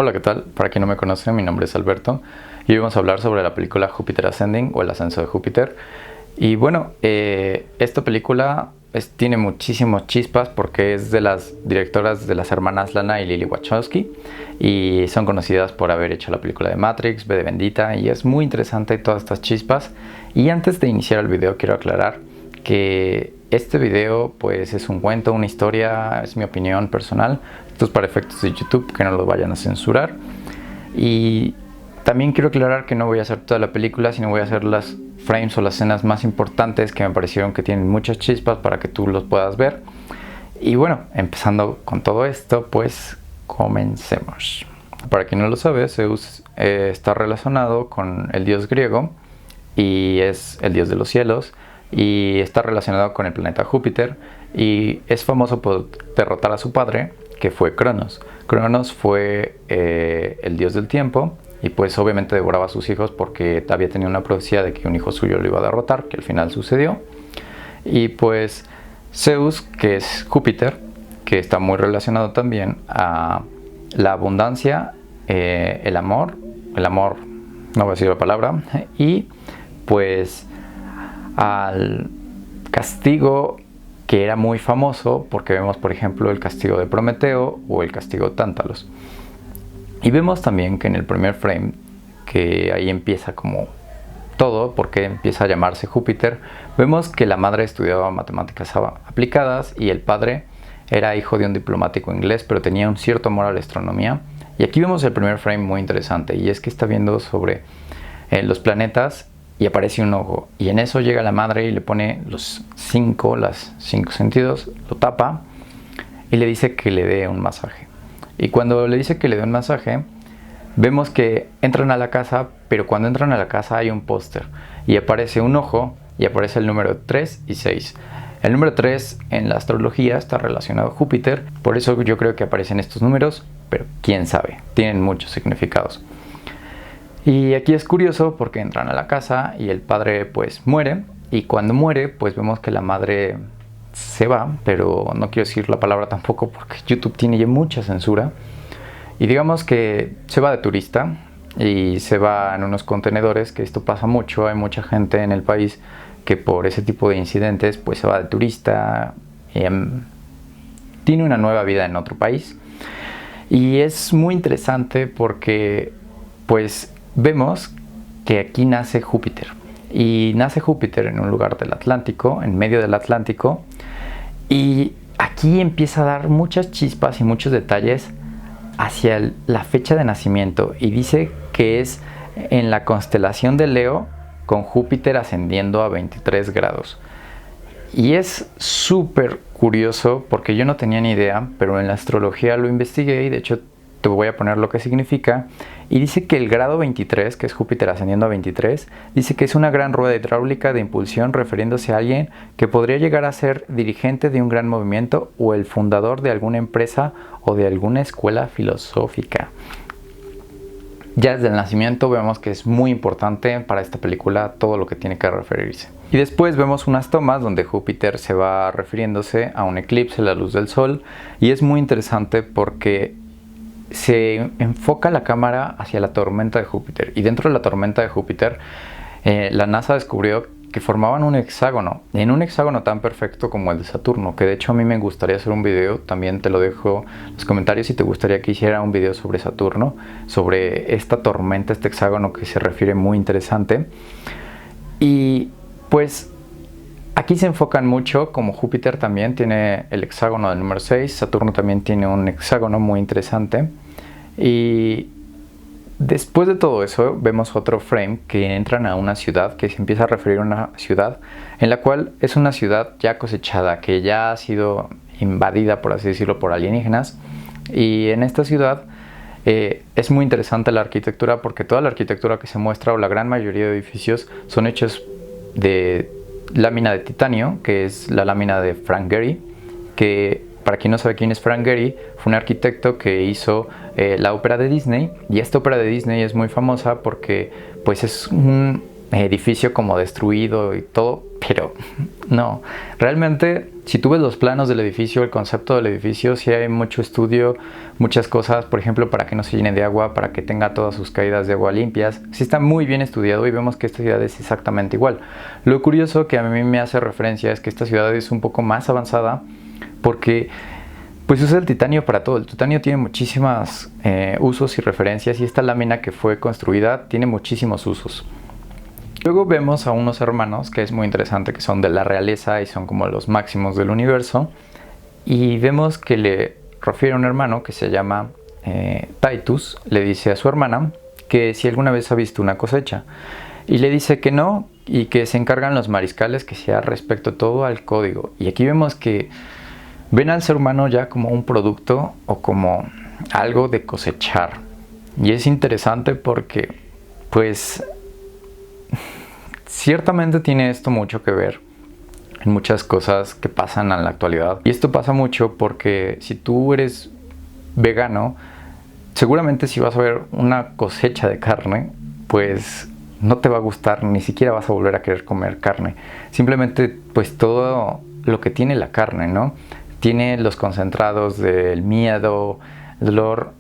Hola, ¿qué tal? Para quien no me conoce, mi nombre es Alberto y hoy vamos a hablar sobre la película Júpiter Ascending o El Ascenso de Júpiter. Y bueno, esta película tiene muchísimos chispas porque es de las directoras de las hermanas Lana y Lily Wachowski y son conocidas por haber hecho la película de Matrix, V de Vendetta, y es muy interesante todas estas chispas. Y antes de iniciar el video quiero aclarar que este video pues es un cuento, una historia, es mi opinión personal. Esto es para efectos de YouTube, que no lo vayan a censurar. Y también quiero aclarar que no voy a hacer toda la película, sino voy a hacer las frames o las escenas más importantes que me parecieron que tienen muchas chispas para que tú los puedas ver. Y bueno, empezando con todo esto, pues comencemos. Para quien no lo sabe, Zeus está relacionado con el dios griego y es el dios de los cielos, y está relacionado con el planeta Júpiter y es famoso por derrotar a su padre, que fue Cronos. Cronos fue el dios del tiempo y pues obviamente devoraba a sus hijos porque había tenido una profecía de que un hijo suyo lo iba a derrotar, que al final sucedió. Y pues Zeus, que es Júpiter, que está muy relacionado también a la abundancia, el amor, no voy a decir la palabra, y pues al castigo, que era muy famoso porque vemos por ejemplo el castigo de Prometeo o el castigo de Tántalos. Y vemos también que en el primer frame, que ahí empieza como todo, porque empieza a llamarse Júpiter, vemos que la madre estudiaba matemáticas aplicadas y el padre era hijo de un diplomático inglés, pero tenía un cierto amor a la astronomía. Y aquí vemos el primer frame muy interesante, y es que está viendo sobre los planetas y aparece un ojo, y en eso llega la madre y le pone los cinco sentidos, lo tapa y le dice que le dé un masaje. Y cuando le dice que le dé un masaje, vemos que entran a la casa, pero cuando entran a la casa hay un póster y aparece un ojo y aparece el número 3 y 6. El número 3 en la astrología está relacionado a Júpiter, por eso yo creo que aparecen estos números, pero quién sabe, tienen muchos significados. Y aquí es curioso porque entran a la casa y el padre pues muere, y cuando muere pues vemos que la madre se va, pero no quiero decir la palabra tampoco porque YouTube tiene ya mucha censura, y digamos que se va de turista y se va en unos contenedores, que esto pasa mucho, hay mucha gente en el país que por ese tipo de incidentes pues se va de turista, tiene una nueva vida en otro país. Y es muy interesante porque pues vemos que aquí nace Júpiter, y nace Júpiter en un lugar del Atlántico, en medio del Atlántico, y aquí empieza a dar muchas chispas y muchos detalles hacia la fecha de nacimiento, y dice que es en la constelación de Leo, con Júpiter ascendiendo a 23 grados. Y es súper curioso porque yo no tenía ni idea, pero en la astrología lo investigué y de hecho te voy a poner lo que significa. Y dice que el grado 23, que es Júpiter ascendiendo a 23, dice que es una gran rueda hidráulica de impulsión, refiriéndose a alguien que podría llegar a ser dirigente de un gran movimiento o el fundador de alguna empresa o de alguna escuela filosófica. Ya desde el nacimiento vemos que es muy importante para esta película todo lo que tiene que referirse. Y después vemos unas tomas donde Júpiter se va refiriéndose a un eclipse, la luz del sol, y es muy interesante porque se enfoca la cámara hacia la tormenta de Júpiter, y dentro de la tormenta de Júpiter la NASA descubrió que formaban un hexágono, en un hexágono tan perfecto como el de Saturno, que de hecho a mí me gustaría hacer un video, también te lo dejo en los comentarios si te gustaría que hiciera un video sobre Saturno, sobre esta tormenta, este hexágono que se refiere muy interesante. Y pues aquí se enfocan mucho, como Júpiter también tiene el hexágono del número 6, Saturno también tiene un hexágono muy interesante. Y después de todo eso vemos otro frame que entran a una ciudad, que se empieza a referir a una ciudad en la cual es una ciudad ya cosechada, que ya ha sido invadida, por así decirlo, por alienígenas. Y en esta ciudad es muy interesante la arquitectura, porque toda la arquitectura que se muestra, o la gran mayoría de edificios, son hechos de lámina de titanio, que es la lámina de Frank Gehry, que para quien no sabe quién es Frank Gehry, fue un arquitecto que hizo la ópera de Disney, y esta ópera de Disney es muy famosa porque pues es un edificio como destruido y todo, pero No, realmente si tú ves los planos del edificio, el concepto del edificio, sí hay mucho estudio, muchas cosas, por ejemplo, para que no se llene de agua, para que tenga todas sus caídas de agua limpias. Sí está muy bien estudiado y vemos que esta ciudad es exactamente igual. Lo curioso que a mí me hace referencia es que esta ciudad es un poco más avanzada porque pues usa el titanio para todo. El titanio tiene muchísimos usos y referencias y esta lámina que fue construida tiene muchísimos usos. Luego vemos a unos hermanos, que es muy interesante, que son de la realeza y son como los máximos del universo. Y vemos que le refiere a un hermano que se llama Titus, le dice a su hermana que si alguna vez ha visto una cosecha. Y le dice que no y que se encargan los mariscales que sea respecto todo al código. Y aquí vemos que ven al ser humano ya como un producto o como algo de cosechar. Y es interesante porque pues ciertamente tiene esto mucho que ver en muchas cosas que pasan en la actualidad. Y esto pasa mucho porque si tú eres vegano, seguramente si vas a ver una cosecha de carne, pues no te va a gustar, ni siquiera vas a volver a querer comer carne. Simplemente pues todo lo que tiene la carne, ¿no? Tiene los concentrados del miedo, el dolor,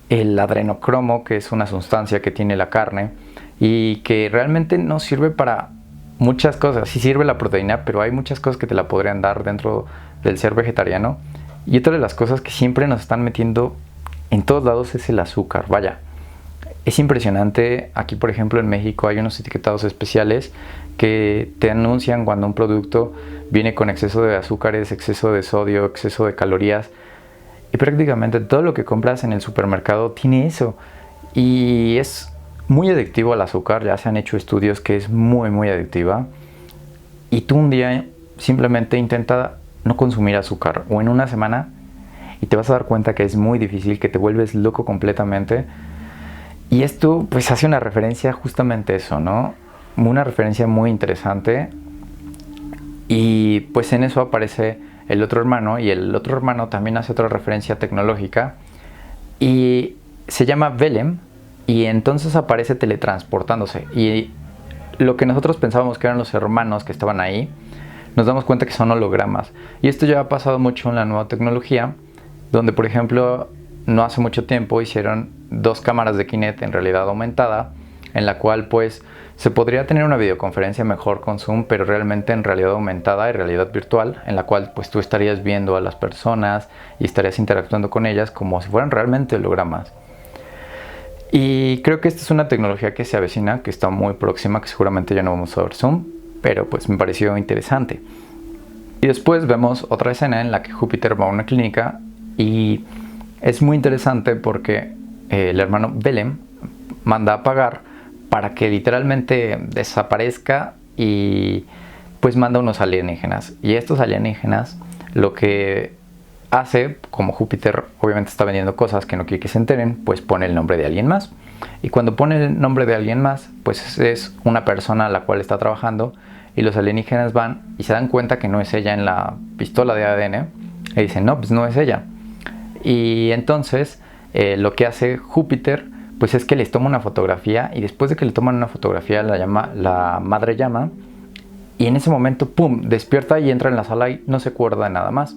el adrenocromo, que es una sustancia que tiene la carne y que realmente no sirve para muchas cosas. Sí sirve la proteína, pero hay muchas cosas que te la podrían dar dentro del ser vegetariano. Y otra de las cosas que siempre nos están metiendo en todos lados es el azúcar. Vaya, es impresionante. Aquí, por ejemplo, en México hay unos etiquetados especiales que te anuncian cuando un producto viene con exceso de azúcares, exceso de sodio, exceso de calorías. Y prácticamente todo lo que compras en el supermercado tiene eso. Y es muy adictivo al azúcar, ya se han hecho estudios que es muy adictiva. Y tú un día simplemente intenta no consumir azúcar o en una semana y te vas a dar cuenta que es muy difícil, que te vuelves loco completamente. Y esto pues hace una referencia justamente a eso, ¿no? Una referencia muy interesante. Y pues en eso aparece el otro hermano y el otro hermano también hace otra referencia tecnológica y se llama Velem. Y entonces aparece teletransportándose. Y lo que nosotros pensábamos que eran los hermanos que estaban ahí, nos damos cuenta que son hologramas. Y esto ya ha pasado mucho en la nueva tecnología, donde por ejemplo no hace mucho tiempo hicieron 2 cámaras de Kinect en realidad aumentada, en la cual pues se podría tener una videoconferencia mejor con Zoom, pero realmente en realidad aumentada y realidad virtual, en la cual pues tú estarías viendo a las personas y estarías interactuando con ellas como si fueran realmente hologramas. Y creo que esta es una tecnología que se avecina, que está muy próxima, que seguramente ya no vamos a ver Zoom, pero pues me pareció interesante. Y después vemos otra escena en la que Júpiter va a una clínica y es muy interesante porque el hermano Velem manda a pagar para que literalmente desaparezca y pues manda unos alienígenas. Y estos alienígenas lo que hace, como Júpiter obviamente está vendiendo cosas que no quiere que se enteren, pues pone el nombre de alguien más. Y cuando pone el nombre de alguien más, pues es una persona a la cual está trabajando y los alienígenas van y se dan cuenta que no es ella en la pistola de ADN y dicen, no, pues no es ella. Y entonces lo que hace Júpiter pues es que les toma una fotografía y después de que le toman una fotografía la madre llama y en ese momento, pum, despierta y entra en la sala y no se acuerda de nada más.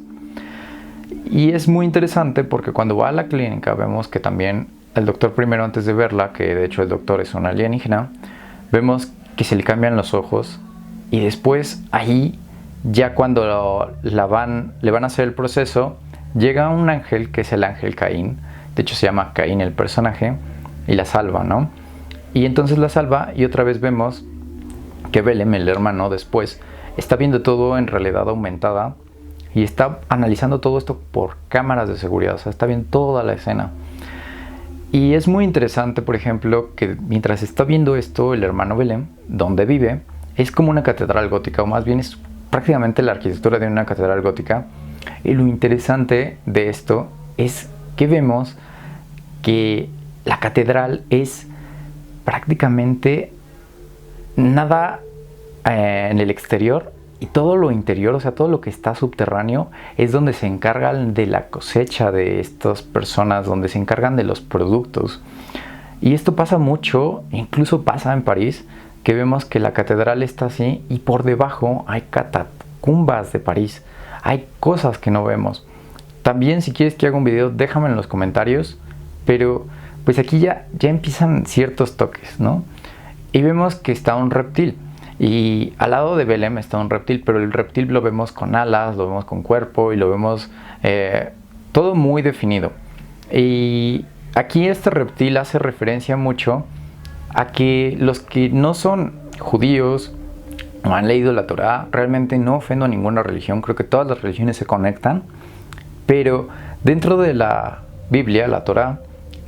Y es muy interesante porque cuando va a la clínica vemos que también el doctor primero antes de verla, que de hecho el doctor es un alienígena, vemos que se le cambian los ojos y después ahí ya cuando le van a hacer el proceso llega un ángel que es el ángel Caín, de hecho se llama Caín el personaje y la salva, ¿no? Y entonces la salva y otra vez vemos que Velem, el hermano, después está viendo todo en realidad aumentada y está analizando todo esto por cámaras de seguridad, o sea, está viendo toda la escena. Y es muy interesante, por ejemplo, que mientras está viendo esto, el hermano Velem, donde vive, es como una catedral gótica, o más bien es prácticamente la arquitectura de una catedral gótica. Y lo interesante de esto es que vemos que la catedral es prácticamente nada en el exterior y todo lo interior, o sea, todo lo que está subterráneo es donde se encargan de la cosecha de estas personas, donde se encargan de los productos. Y esto pasa mucho, incluso pasa en París, que vemos que la catedral está así y por debajo hay catacumbas de París. Hay cosas que no vemos. También si quieres que haga un video, déjame en los comentarios, pero pues aquí ya empiezan ciertos toques, ¿no? Y vemos que está un reptil. Y al lado de Belém está un reptil, pero el reptil lo vemos con alas, lo vemos con cuerpo y lo vemos todo muy definido. Y aquí este reptil hace referencia mucho a que los que no son judíos o han leído la Torá, realmente no ofendo a ninguna religión, creo que todas las religiones se conectan, pero dentro de la Biblia, la Torá,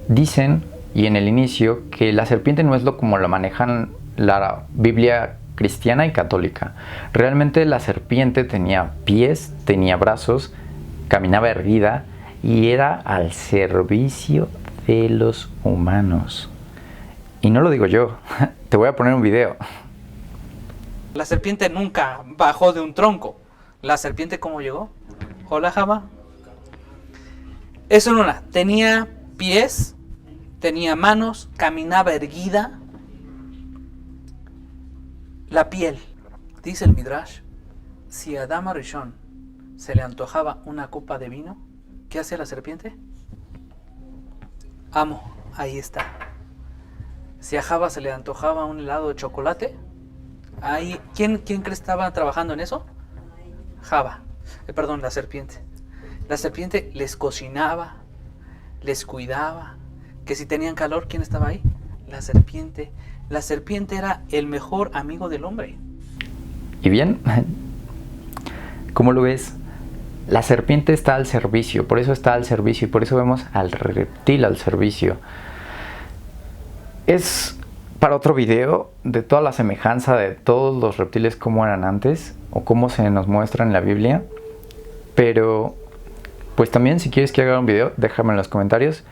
dicen, y en el inicio, que la serpiente no es como lo manejan la Biblia cristiana y católica. Realmente la serpiente tenía pies, tenía brazos, caminaba erguida y era al servicio de los humanos. Y no lo digo yo, te voy a poner un video. La serpiente nunca bajó de un tronco. ¿La serpiente cómo llegó? Hola, Java. Eso no era. Tenía pies, tenía manos, caminaba erguida. La piel. Dice el Midrash, si a Adán Rishon se le antojaba una copa de vino, ¿qué hace la serpiente? Amo, ahí está. Si a Java se le antojaba un helado de chocolate, ahí, ¿quién crees que estaba trabajando en eso? Java, perdón, la serpiente. La serpiente les cocinaba, les cuidaba, que si tenían calor, ¿quién estaba ahí? La serpiente. La serpiente era el mejor amigo del hombre. Y bien, ¿cómo lo ves? La serpiente está al servicio, por eso está al servicio y por eso vemos al reptil al servicio. Es para otro video de toda la semejanza de todos los reptiles como eran antes o cómo se nos muestra en la Biblia. Pero pues también si quieres que haga un video, déjame en los comentarios.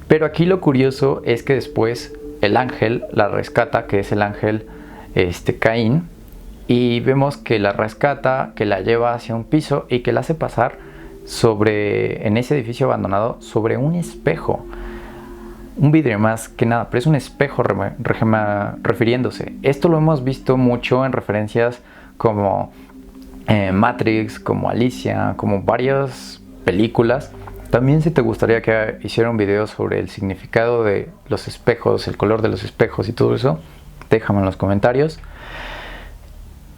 Pero aquí lo curioso es que después el ángel la rescata, que es el ángel Caín, y vemos que la rescata, que la lleva hacia un piso y que la hace pasar en ese edificio abandonado sobre un espejo. Un vidrio más que nada, pero es un espejo refiriéndose. Esto lo hemos visto mucho en referencias como Matrix, como Alicia, como varias películas. También si te gustaría que hiciera un video sobre el significado de los espejos, el color de los espejos y todo eso, déjame en los comentarios.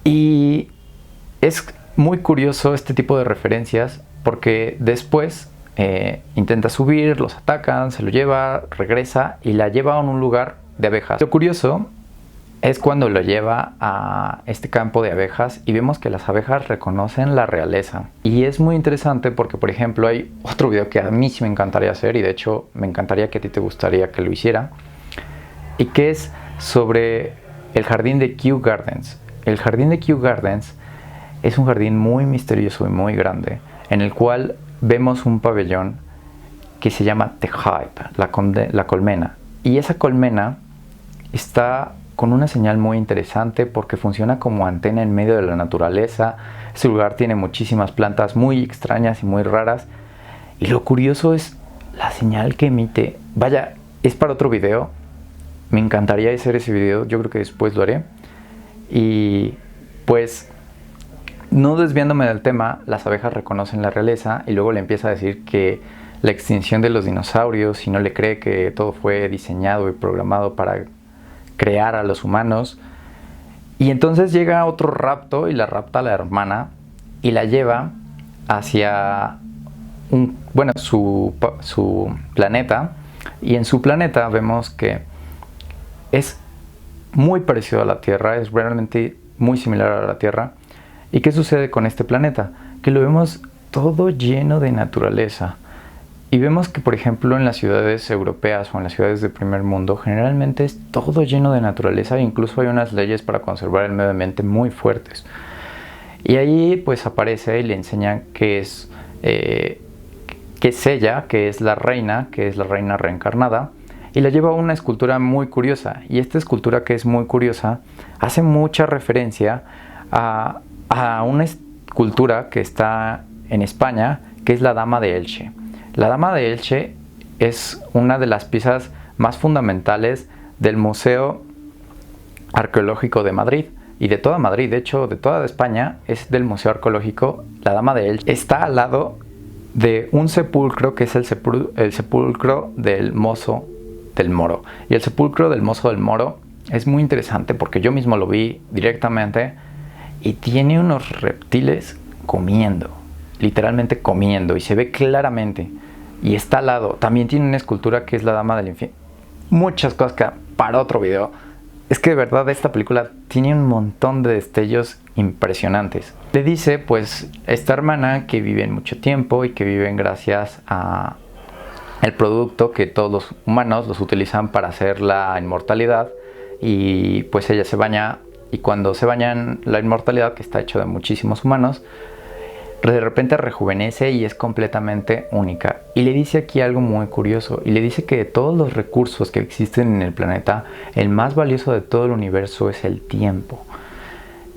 Y es muy curioso este tipo de referencias porque después intenta subir, los atacan, se lo lleva, regresa y la lleva a un lugar de abejas. Lo curioso es cuando lo lleva a este campo de abejas y vemos que las abejas reconocen la realeza. Y es muy interesante porque, por ejemplo, hay otro video que a mí sí me encantaría hacer y de hecho me encantaría que a ti te gustaría que lo hiciera, y que es sobre el jardín de Kew Gardens. El jardín de Kew Gardens es un jardín muy misterioso y muy grande en el cual vemos un pabellón que se llama The Hive, la colmena. Y esa colmena está con una señal muy interesante porque funciona como antena en medio de la naturaleza. Este lugar tiene muchísimas plantas muy extrañas y muy raras. Y lo curioso es la señal que emite. Vaya, es para otro video. Me encantaría hacer ese video. Yo creo que después lo haré. Y pues, no desviándome del tema, las abejas reconocen la realeza y luego le empieza a decir que la extinción de los dinosaurios, y no le cree que todo fue diseñado y programado para crear a los humanos. Y entonces llega otro rapto y la rapta a la hermana y la lleva hacia su planeta. Y en su planeta vemos que es muy parecido a la Tierra, es realmente muy similar a la Tierra. ¿Y qué sucede con este planeta? Que lo vemos todo lleno de naturaleza. Y vemos que, por ejemplo, en las ciudades europeas o en las ciudades de primer mundo, generalmente es todo lleno de naturaleza e incluso hay unas leyes para conservar el medio ambiente muy fuertes. Y ahí pues aparece y le enseñan que es ella, que es la reina reencarnada, y la lleva a una escultura muy curiosa. Y esta escultura, que es muy curiosa, hace mucha referencia a una escultura que está en España, que es la Dama de Elche. La Dama de Elche es una de las piezas más fundamentales del Museo Arqueológico de Madrid y de toda Madrid, de hecho de toda España, es del Museo Arqueológico La Dama de Elche. Está al lado de un sepulcro que es el sepulcro del Mozo del Moro. Y el sepulcro del Mozo del Moro es muy interesante porque yo mismo lo vi directamente y tiene unos reptiles comiendo, literalmente comiendo, y se ve claramente. Y está al lado, también tiene una escultura que es la Dama del Infierno. Muchas cosas que para otro video. Es que de verdad esta película tiene un montón de destellos impresionantes. Le dice pues esta hermana que viven mucho tiempo y que viven gracias a el producto que todos los humanos los utilizan para hacer la inmortalidad, y pues ella se baña, y cuando se bañan la inmortalidad, que está hecho de muchísimos humanos, de repente rejuvenece y es completamente única. Y le dice aquí algo muy curioso, y le dice que de todos los recursos que existen en el planeta, el más valioso de todo el universo es el tiempo.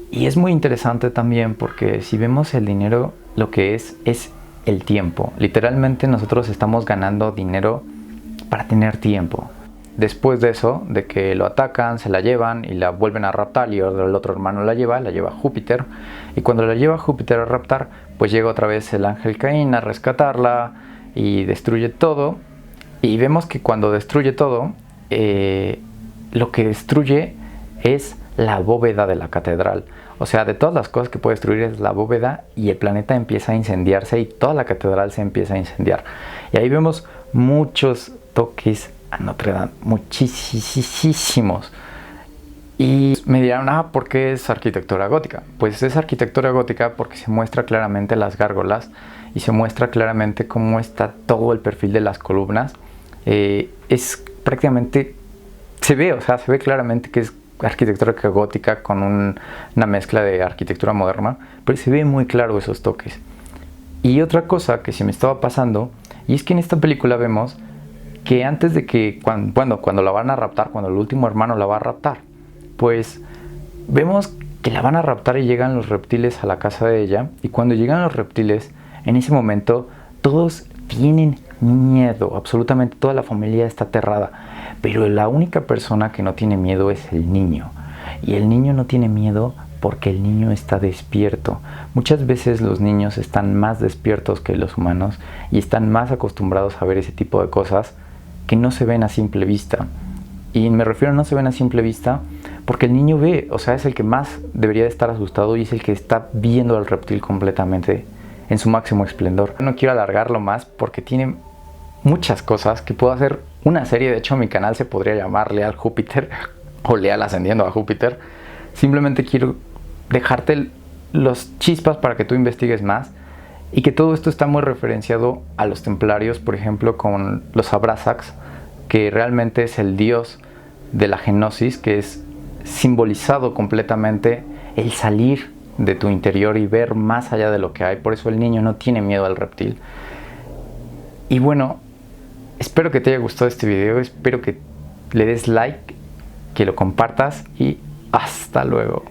Y es muy interesante también porque si vemos el dinero, lo que es el tiempo. Literalmente nosotros estamos ganando dinero para tener tiempo. Después de eso, de que lo atacan, se la llevan y la vuelven a raptar, y el otro hermano la lleva Júpiter. Y cuando la lleva Júpiter a raptar, pues llega otra vez el ángel Caín a rescatarla y destruye todo. Y vemos que cuando destruye todo, lo que destruye es la bóveda de la catedral. O sea, de todas las cosas que puede destruir es la bóveda, y el planeta empieza a incendiarse y toda la catedral se empieza a incendiar. Y ahí vemos muchos toques a Notre Dame, muchísimos. Y me dirán, ¿por qué es arquitectura gótica? Pues es arquitectura gótica porque se muestra claramente las gárgolas y se muestra claramente cómo está todo el perfil de las columnas. Es prácticamente, se ve claramente que es arquitectura gótica con una mezcla de arquitectura moderna, pero se ve muy claro esos toques. Y otra cosa que se me estaba pasando, y es que en esta película vemos que antes de que, cuando la van a raptar, cuando el último hermano la va a raptar, pues vemos que la van a raptar y llegan los reptiles a la casa de ella, y cuando llegan los reptiles, en ese momento todos tienen miedo, absolutamente toda la familia está aterrada, pero la única persona que no tiene miedo es el niño, y el niño no tiene miedo porque el niño está despierto. Muchas veces los niños están más despiertos que los humanos y están más acostumbrados a ver ese tipo de cosas que no se ven a simple vista. Y me refiero a no se ven a simple vista porque el niño ve, o sea, es el que más debería de estar asustado y es el que está viendo al reptil completamente en su máximo esplendor. No quiero alargarlo más porque tiene muchas cosas que puedo hacer una serie. De hecho, mi canal se podría llamar Leal Júpiter o Leal Ascendiendo a Júpiter. Simplemente quiero dejarte los chispas para que tú investigues más, y que todo esto está muy referenciado a los templarios, por ejemplo, con los Abrasax, que realmente es el dios de la genosis, que es simbolizado completamente el salir de tu interior y ver más allá de lo que hay. Por eso el niño no tiene miedo al reptil. Y bueno, espero que te haya gustado este video, espero que le des like, que lo compartas, y hasta luego.